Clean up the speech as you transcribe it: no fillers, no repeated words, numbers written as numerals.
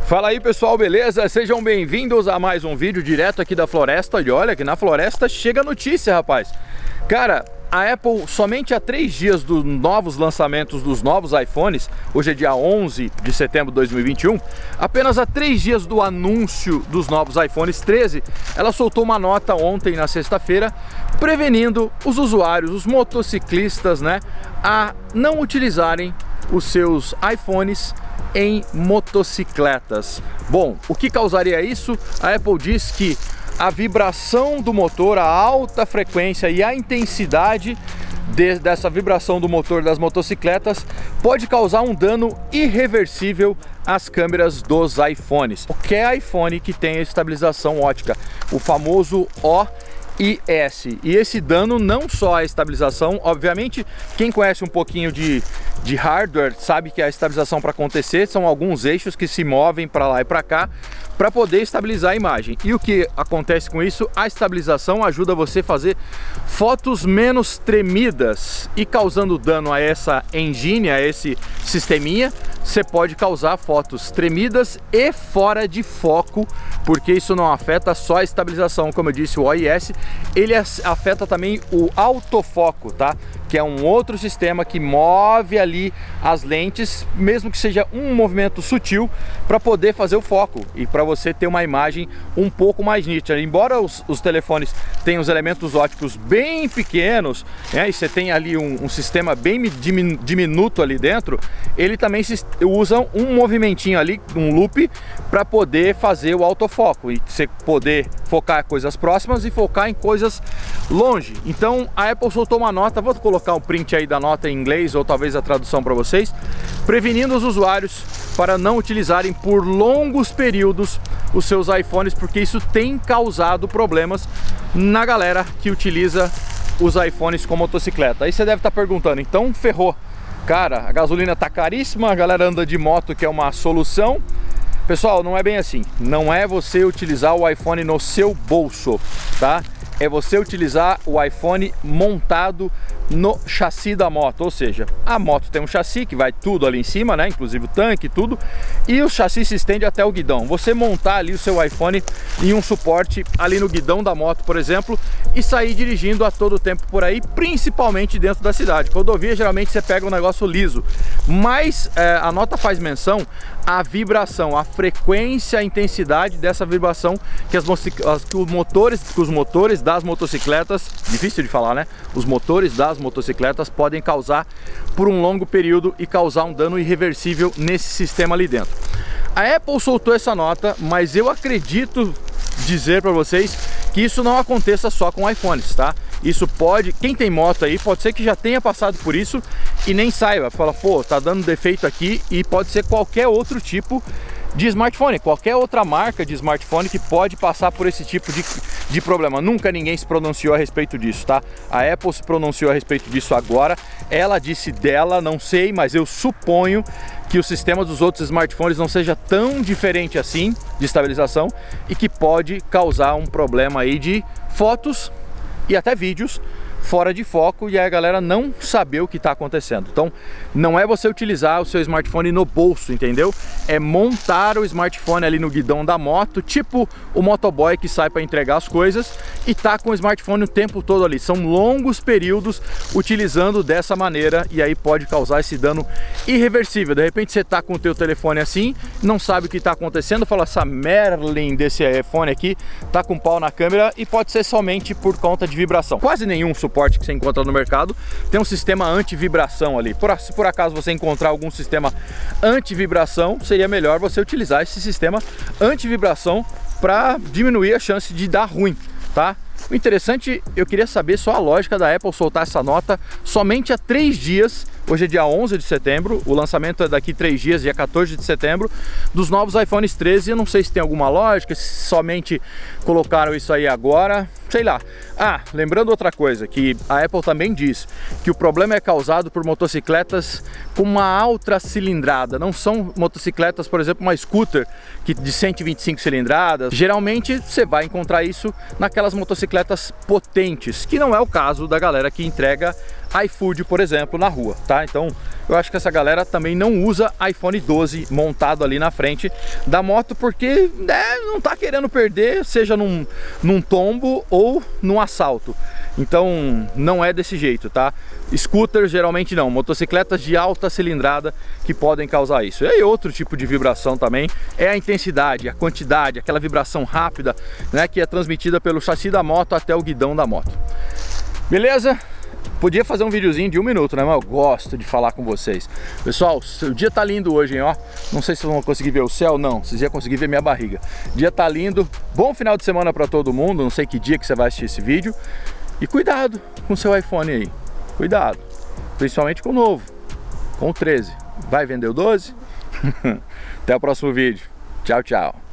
Fala aí pessoal, beleza? Sejam bem-vindos a mais um vídeo direto aqui da floresta. E olha que na floresta chega notícia, rapaz. Cara, a Apple somente há 3 dias dos novos lançamentos dos novos iPhones, hoje é dia 11 de setembro de 2021, apenas há 3 dias do anúncio dos novos iPhones 13, ela soltou uma nota ontem na sexta-feira, prevenindo os usuários, os motociclistas, né, a não utilizarem os seus iPhones em motocicletas. Bom, o que causaria isso? A Apple diz que a vibração do motor, a alta frequência e a intensidade dessa vibração do motor das motocicletas pode causar um dano irreversível às câmeras dos iPhones. Qualquer iPhone que tenha estabilização ótica, o famoso OIS. E esse dano não só a estabilização, obviamente, quem conhece um pouquinho de hardware sabe que a estabilização para acontecer são alguns eixos que se movem para lá e para cá para poder estabilizar a imagem. E o que acontece com isso? A estabilização ajuda você a fazer fotos menos tremidas e causando dano a essa engine, a esse sisteminha, você pode causar fotos tremidas e fora de foco, porque isso não afeta só a estabilização, como eu disse, o OIS, ele afeta também o autofoco, tá? Que é um outro sistema que move ali as lentes, mesmo que seja um movimento sutil, para poder fazer o foco e para você ter uma imagem um pouco mais nítida. Embora os telefones tenham os elementos ópticos bem pequenos, né, e você tem ali um sistema bem diminuto ali dentro, ele também usa um movimentinho ali, um loop, para poder fazer o autofoco e você poder focar em coisas próximas e focar em coisas longe. Então a Apple soltou uma nota, vou colocar um print aí da nota em inglês ou talvez a tradução para vocês, prevenindo os usuários para não utilizarem por longos períodos os seus iPhones, porque isso tem causado problemas na galera que utiliza os iPhones com motocicleta. Aí você deve estar perguntando, então ferrou. Cara, a gasolina tá caríssima, a galera anda de moto, que é uma solução. Pessoal, não é bem assim. Não é você utilizar o iPhone no seu bolso, tá? É você utilizar o iPhone montado no chassi da moto, ou seja, a moto tem um chassi que vai tudo ali em cima, né, inclusive o tanque, tudo, e o chassi se estende até o guidão. Você montar ali o seu iPhone em um suporte ali no guidão da moto, por exemplo, e sair dirigindo a todo tempo por aí, principalmente dentro da cidade. Rodovia, geralmente você pega um negócio liso, mas a nota faz menção à vibração, a frequência, a intensidade dessa vibração que os motores das motocicletas, difícil de falar, né? Os motores das motocicletas podem causar por um longo período e causar um dano irreversível nesse sistema ali dentro. A Apple soltou essa nota, mas eu acredito dizer para vocês que isso não aconteça só com iPhones, tá? Isso pode, quem tem moto aí, pode ser que já tenha passado por isso e nem saiba, fala, pô, tá dando defeito aqui, e pode ser qualquer outro tipo de smartphone, qualquer outra marca de smartphone que pode passar por esse tipo de problema. Nunca ninguém se pronunciou a respeito disso, tá? A Apple se pronunciou a respeito disso agora, ela disse dela, não sei, mas eu suponho que o sistema dos outros smartphones não seja tão diferente assim de estabilização e que pode causar um problema aí de fotos e até vídeos fora de foco e a galera não saber o que está acontecendo. Então não é você utilizar o seu smartphone no bolso, entendeu? É montar o smartphone ali no guidão da moto, tipo o motoboy que sai para entregar as coisas e tá com o smartphone o tempo todo ali. São longos períodos utilizando dessa maneira e aí pode causar esse dano irreversível. De repente você tá com o teu telefone assim, não sabe o que está acontecendo, fala, essa Merlin desse iPhone aqui tá com pau na câmera, e pode ser somente por conta de vibração. Quase nenhum suporte que você encontra no mercado tem um sistema anti-vibração ali. Se por acaso você encontrar algum sistema anti-vibração, seria melhor você utilizar esse sistema anti-vibração para diminuir a chance de dar ruim, tá? O interessante, eu queria saber só a lógica da Apple soltar essa nota somente há 3 dias, hoje é dia 11 de setembro, o lançamento é daqui 3 dias, dia 14 de setembro, dos novos iPhones 13, eu não sei se tem alguma lógica, se somente colocaram isso aí agora. sei lá. Ah, lembrando outra coisa, que a Apple também diz que o problema é causado por motocicletas com uma alta cilindrada. Não são motocicletas, por exemplo, uma scooter de 125 cilindradas. Geralmente você vai encontrar isso naquelas motocicletas potentes, que não é o caso da galera que entrega iFood, por exemplo, na rua, tá? Então eu acho que essa galera também não usa iPhone 12 montado ali na frente da moto, porque não tá querendo perder, seja num tombo ou num assalto. Então não é desse jeito, tá? Scooter geralmente não, motocicletas de alta cilindrada que podem causar isso. E aí outro tipo de vibração também é a intensidade, a quantidade, aquela vibração rápida, né, que é transmitida pelo chassi da moto até o guidão da moto. Beleza? Podia fazer um videozinho de 1 minuto, né? Mas eu gosto de falar com vocês. Pessoal, o dia tá lindo hoje, hein? Ó, não sei se vocês vão conseguir ver o céu, não. Vocês iam conseguir ver minha barriga. O dia tá lindo. Bom final de semana para todo mundo. Não sei que dia que você vai assistir esse vídeo. E cuidado com o seu iPhone aí. Cuidado. Principalmente com o novo. Com o 13. Vai vender o 12? Até o próximo vídeo. Tchau, tchau.